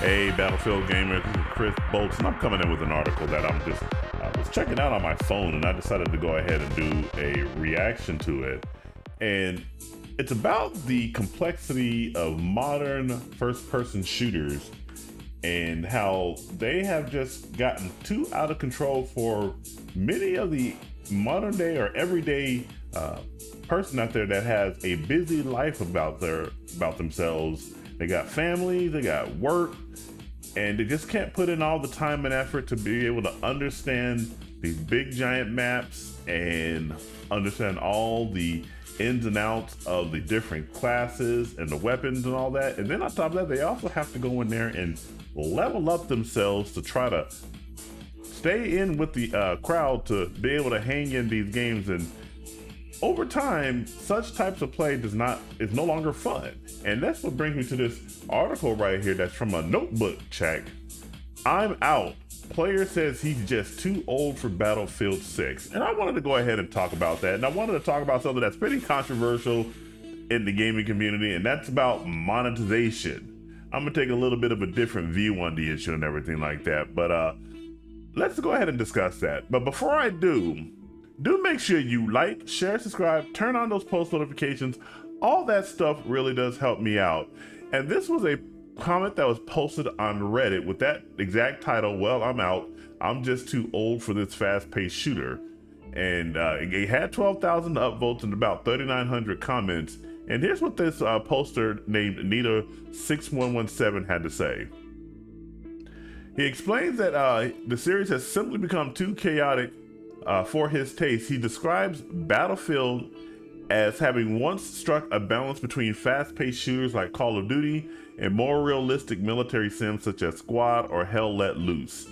Hey, Battlefield gamers, this is Chris Bolts, and I'm coming in with an article that I was checking out on my phone, and I decided to go ahead and do a reaction to it. And it's about the complexity of modern first-person shooters and how they have just gotten too out of control for many of the modern day or everyday person out there that has a busy life about themselves. They got families, they got work, and they just can't put in all the time and effort to be able to understand these big giant maps and understand all the ins and outs of the different classes and the weapons and all that. And then on top of that, they also have to go in there and level up themselves to try to stay in with the crowd to be able to hang in these games. And over time, such types of play is no longer fun. And that's what brings me to this article right here that's from a notebook check. I'm out. Player says he's just too old for Battlefield 6. And I wanted to go ahead and talk about that. And I wanted to talk about something that's pretty controversial in the gaming community, and that's about monetization. I'm gonna take a little bit of a different view on the issue and everything like that. But let's go ahead and discuss that. But before I do make sure you like, share, subscribe, turn on those post notifications. All that stuff really does help me out. And this was a comment that was posted on Reddit with that exact title. Well, I'm out. I'm just too old for this fast-paced shooter. And it had 12,000 upvotes and about 3,900 comments. And here's what this poster named Nita6117 had to say. He explains that the series has simply become too chaotic for his taste. He describes Battlefield as having once struck a balance between fast-paced shooters like Call of Duty and more realistic military sims such as Squad or Hell Let Loose.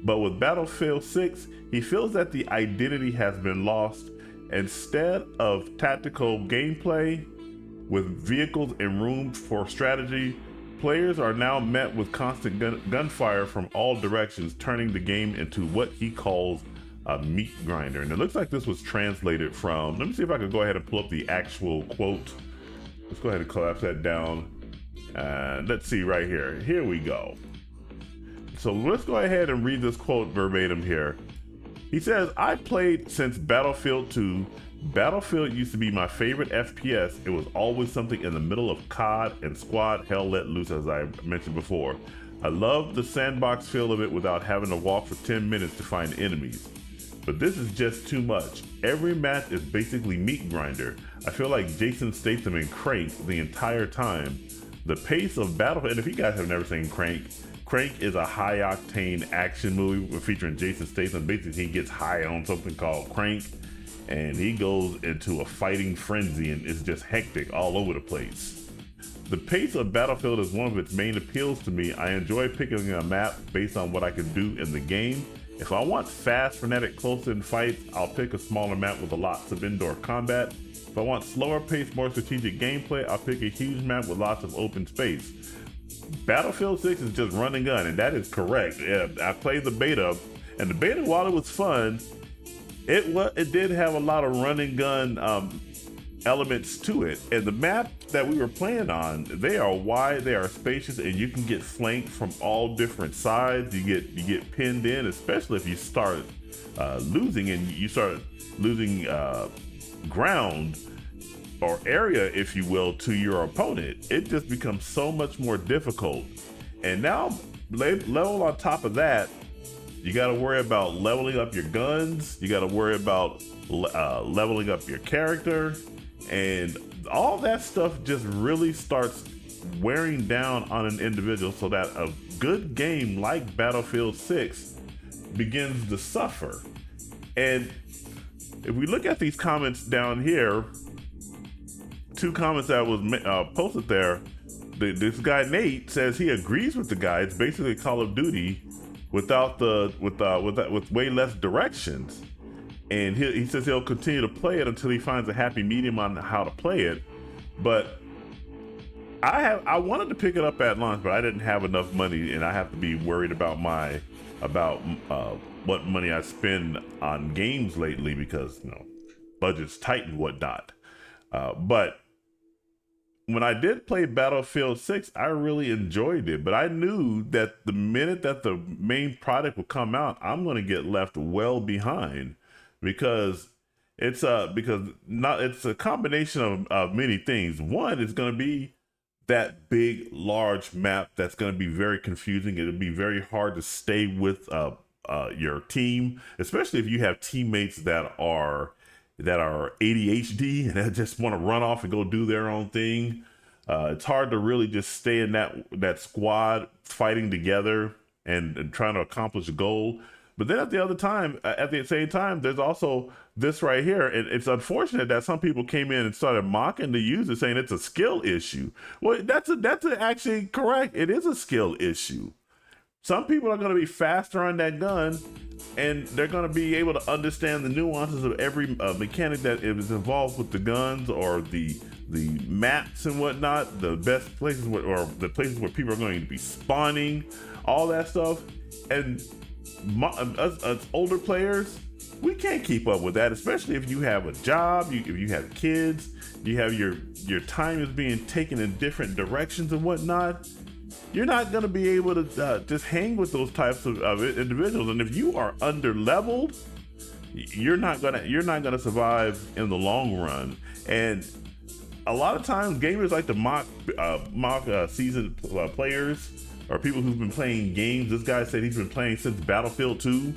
But with Battlefield 6, he feels that the identity has been lost. Instead of tactical gameplay with vehicles and room for strategy, players are now met with constant gunfire from all directions, turning the game into what he calls a meat grinder. And it looks like this was translated from, let me see if I can go ahead and pull up the actual quote. Let's go ahead and collapse that down. Let's see right here. Here we go. So let's go ahead and read this quote verbatim here. He says, I played since Battlefield 2. Battlefield used to be my favorite FPS. It was always something in the middle of COD and Squad Hell Let Loose, as I mentioned before. I loved the sandbox feel of it without having to walk for 10 minutes to find enemies. But this is just too much. Every match is basically meat grinder. I feel like Jason Statham in Crank the entire time. The pace of Battlefield, and if you guys have never seen Crank, Crank is a high-octane action movie featuring Jason Statham. Basically, he gets high on something called Crank, and he goes into a fighting frenzy, and it's just hectic all over the place. The pace of Battlefield is one of its main appeals to me. I enjoy picking a map based on what I can do in the game. If I want fast, frenetic, close-in fights, I'll pick a smaller map with lots of indoor combat. If I want slower paced, more strategic gameplay, I'll pick a huge map with lots of open space. Battlefield 6 is just run and gun, and that is correct. Yeah, I played the beta, and the beta, while it was fun, it did have a lot of run and gun elements to it. And the map that we were playing on, they are wide, they are spacious, and you can get flanked from all different sides. You get pinned in, especially if you start losing, and you start losing ground or area, if you will, to your opponent. It just becomes so much more difficult. And now, level on top of that, you got to worry about leveling up your guns. You got to worry about leveling up your character, and all that stuff just really starts wearing down on an individual, so that a good game like Battlefield 6 begins to suffer. And if we look at these comments down here, two comments that was posted there, this guy Nate says he agrees with the guy. It's basically Call of Duty with way less directions, and he says he'll continue to play it until he finds a happy medium on how to play it. But I wanted to pick it up at launch, but I didn't have enough money, and I have to be worried about what money I spend on games lately, because budget's tight and whatnot. But when I did play Battlefield 6, I really enjoyed it, but I knew that the minute that the main product would come out, I'm going to get left well behind because it's a combination of many things. One is going to be that big, large map that's going to be very confusing. It'll be very hard to stay with your team, especially if you have teammates that are ADHD and that just want to run off and go do their own thing. It's hard to really just stay in that squad fighting together and trying to accomplish a goal. But then at the same time, there's also this right here. And it's unfortunate that some people came in and started mocking the user, saying it's a skill issue. Well, that's actually correct. It is a skill issue. Some people are going to be faster on that gun, and they're going to be able to understand the nuances of every mechanic that is involved with the guns or the maps and whatnot, the best places or the places where people are going to be spawning, all that stuff. And us older players, we can't keep up with that, especially if you have a job, if you have kids, you have your time is being taken in different directions and whatnot. You're not going to be able to just hang with those types of individuals, and if you are under leveled, you're not gonna survive in the long run. And a lot of times, gamers like to mock seasoned players or people who've been playing games. This guy said he's been playing since Battlefield 2.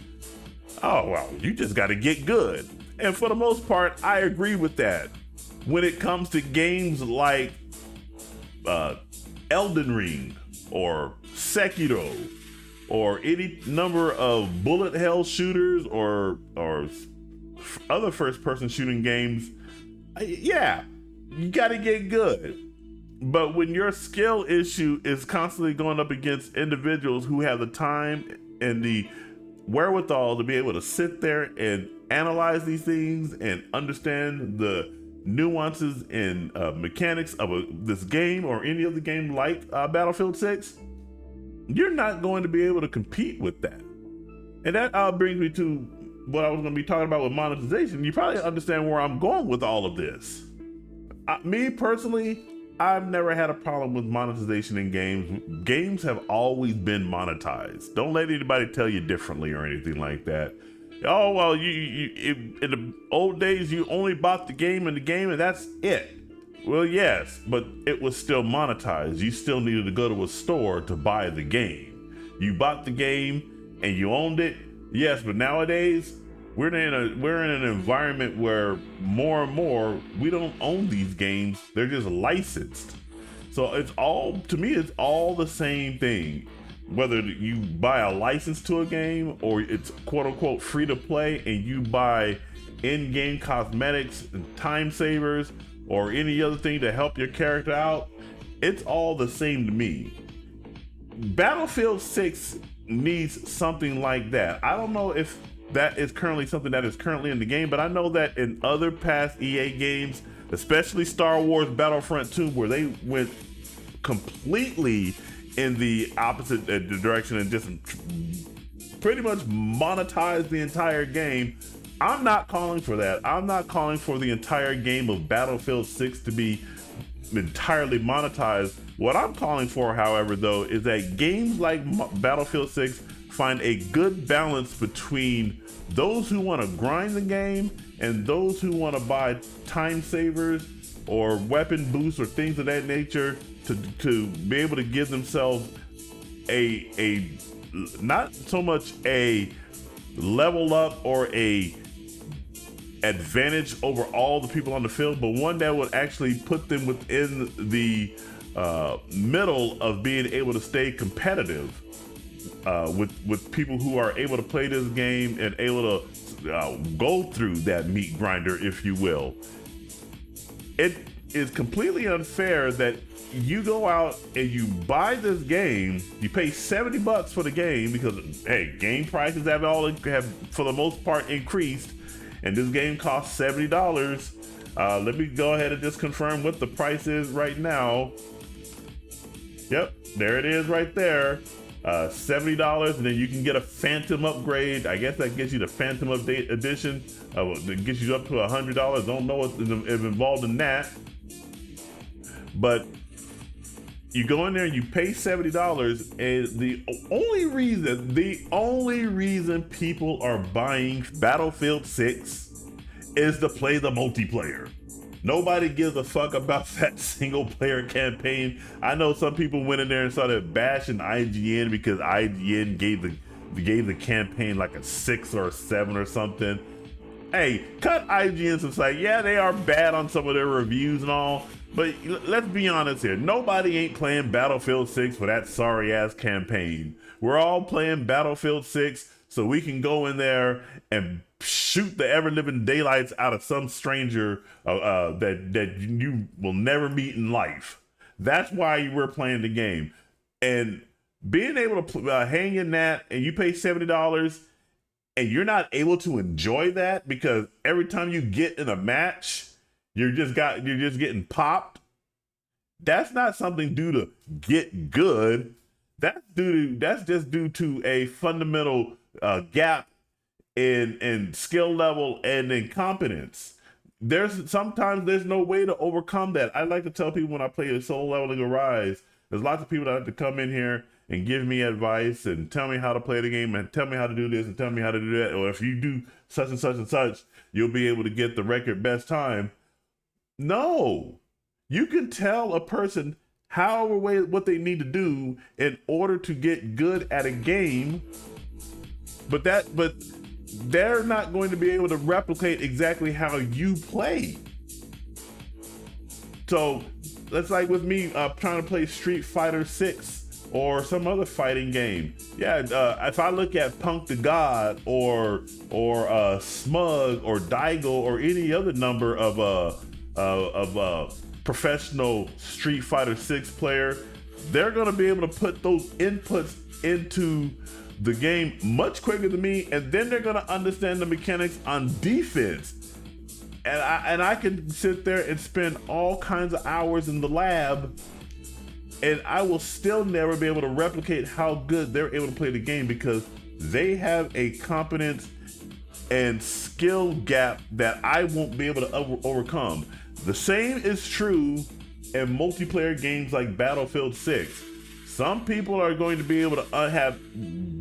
Oh well, you just got to get good. And for the most part, I agree with that. When it comes to games like Elden Ring or Sekiro or any number of bullet hell shooters or other first-person shooting games, yeah, you got to get good. But when your skill issue is constantly going up against individuals who have the time and the wherewithal to be able to sit there and analyze these things and understand the nuances and mechanics of this game or any other game like Battlefield 6, you're not going to be able to compete with that. And that brings me to what I was going to be talking about with monetization. You probably understand where I'm going with all of this. Me personally, I've never had a problem with monetization in games. Games have always been monetized. Don't let anybody tell you differently or anything like that. Oh, well, in the old days, you only bought the game and that's it. Well, yes, but it was still monetized. You still needed to go to a store to buy the game. You bought the game and you owned it. Yes, but nowadays, we're in an environment where more and more we don't own these games. They're just licensed. So it's all the same thing. Whether you buy a license to a game or it's quote unquote free to play and you buy in-game cosmetics and time savers or any other thing to help your character out, it's all the same to me. Battlefield 6 needs something like that. I don't know if that is currently something that is currently in the game, but I know that in other past EA games, especially Star Wars Battlefront 2, where they went completely in the opposite direction and just pretty much monetized the entire game. I'm not calling for that. I'm not calling for the entire game of Battlefield 6 to be entirely monetized. What I'm calling for, however, though, is that games like Battlefield 6 find a good balance between those who want to grind the game and those who want to buy time savers or weapon boosts or things of that nature to be able to give themselves a not so much a level up or a advantage over all the people on the field, but one that would actually put them within the middle of being able to stay competitive with people who are able to play this game and able to go through that meat grinder, if you will. It is completely unfair that you go out and you buy this game, you pay $70 for the game because, hey, game prices have for the most part increased, and this game costs $70. Let me go ahead and just confirm what the price is right now. Yep, there it is right there. $70, and then you can get a Phantom upgrade. I guess that gets you the Phantom Update Edition. That gets you up to $100. Don't know what's involved in that. But you go in there and you pay $70, and the only reason people are buying Battlefield 6 is to play the multiplayer. Nobody gives a fuck about that single player campaign. I know some people went in there and started bashing IGN because IGN gave the campaign like a 6 or a 7 or something. Hey, cut IGN some slack. Yeah, they are bad on some of their reviews and all, but let's be honest here. Nobody ain't playing Battlefield 6 for that sorry ass campaign. We're all playing Battlefield 6 so we can go in there and shoot the ever-living daylights out of some stranger that you will never meet in life. That's why we're playing the game. And being able to hang in that, and you pay $70, and you're not able to enjoy that because every time you get in a match, you're just getting popped. That's not something due to get good. That's just due to a fundamental gap in skill level and in competence. Sometimes there's no way to overcome that. I like to tell people when I play a solo leveling Arise, there's lots of people that have to come in here and give me advice and tell me how to play the game and tell me how to do this and tell me how to do that. Or if you do such and such and such, you'll be able to get the record best time. No, you can tell a person what they need to do in order to get good at a game, but they're not going to be able to replicate exactly how you play. So that's like with me trying to play Street Fighter 6 or some other fighting game. Yeah, if I look at Punk the God or Smug or Daigo or any other number of professional Street Fighter 6 player, they're gonna be able to put those inputs into the game much quicker than me, and then they're gonna understand the mechanics on defense. And I can sit there and spend all kinds of hours in the lab, and I will still never be able to replicate how good they're able to play the game because they have a competence and skill gap that I won't be able to overcome. The same is true in multiplayer games like Battlefield 6. Some people are going to be able to have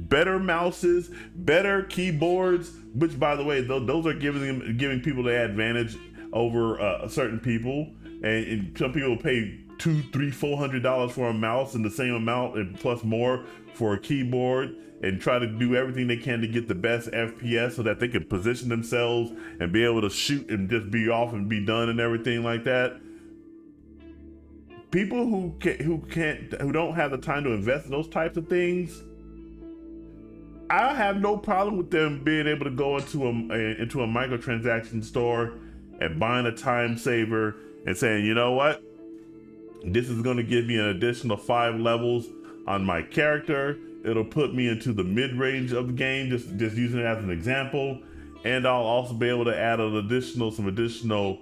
better mouses, better keyboards, which, by the way, those are giving people the advantage over certain people. And some people pay $200, $300, $400 for a mouse and the same amount and plus more for a keyboard, and try to do everything they can to get the best FPS so that they can position themselves and be able to shoot and just be off and be done and everything like that. People who don't have the time to invest in those types of things, I have no problem with them being able to go into a microtransaction store and buying a time saver and saying, you know what, this is going to give me an additional 5 levels on my character. It'll put me into the mid-range of the game, just using it as an example. And I'll also be able to add some additional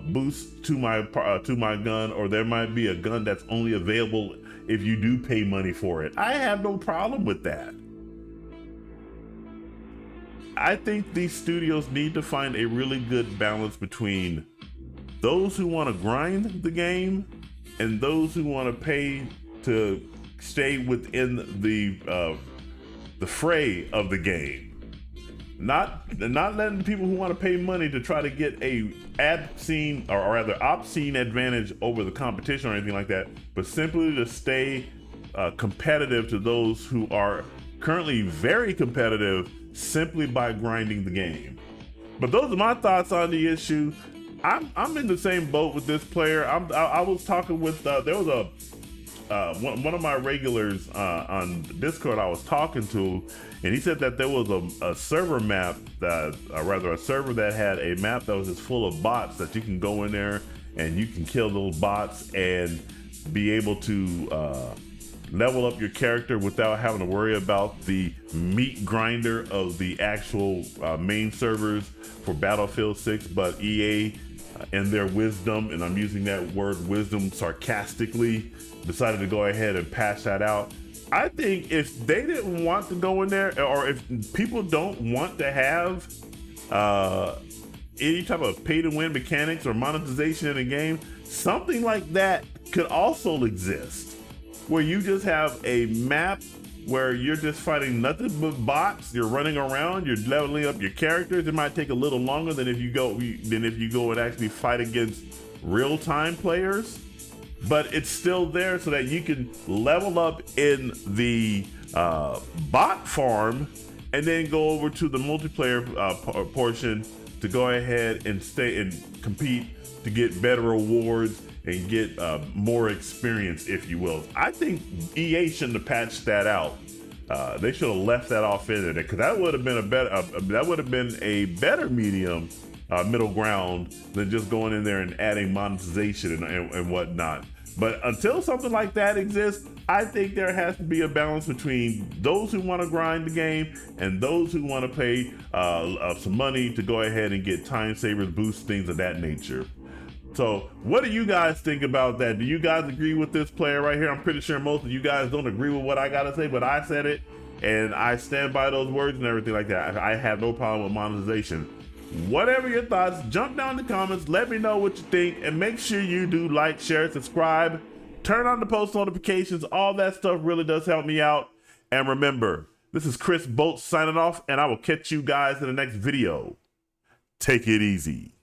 boost to my gun, or there might be a gun that's only available if you do pay money for it. I have no problem with that. I think these studios need to find a really good balance between those who want to grind the game and those who want to pay to stay within the fray of the game. Not letting people who want to pay money to try to get a obscene advantage over the competition or anything like that, but simply to stay competitive to those who are currently very competitive simply by grinding the game. But those are my thoughts on the issue. I'm in the same boat with this player. I was talking with there was one of my regulars on Discord I was talking to, and he said that there was a server map a server that had a map that was just full of bots that you can go in there and you can kill those bots and be able to level up your character without having to worry about the meat grinder of the actual main servers for Battlefield 6. But EA, in their wisdom, and I'm using that word wisdom sarcastically, decided to go ahead and patch that out. I think if they didn't want to go in there, or if people don't want to have any type of pay to win mechanics or monetization in a game, something like that could also exist, where you just have a map where you're just fighting nothing but bots. You're running around, you're leveling up your characters. It might take a little longer than if you go and actually fight against real-time players, but it's still there so that you can level up in the bot farm and then go over to the multiplayer portion to go ahead and stay and compete to get better awards and get more experience, if you will. I think EA shouldn't have patched that out. They should have left that off in there, because that would have been a better middle ground than just going in there and adding monetization and whatnot. But until something like that exists, I think there has to be a balance between those who want to grind the game and those who want to pay some money to go ahead and get time savers, boosts, things of that nature. So what do you guys think about that? Do you guys agree with this player right here? I'm pretty sure most of you guys don't agree with what I gotta say, but I said it and I stand by those words and everything like that. I have no problem with monetization. Whatever your thoughts, jump down in the comments, let me know what you think, and make sure you do like, share, subscribe, turn on the post notifications. All that stuff really does help me out. And remember, this is Chris Bolts signing off, and I will catch you guys in the next video. Take it easy.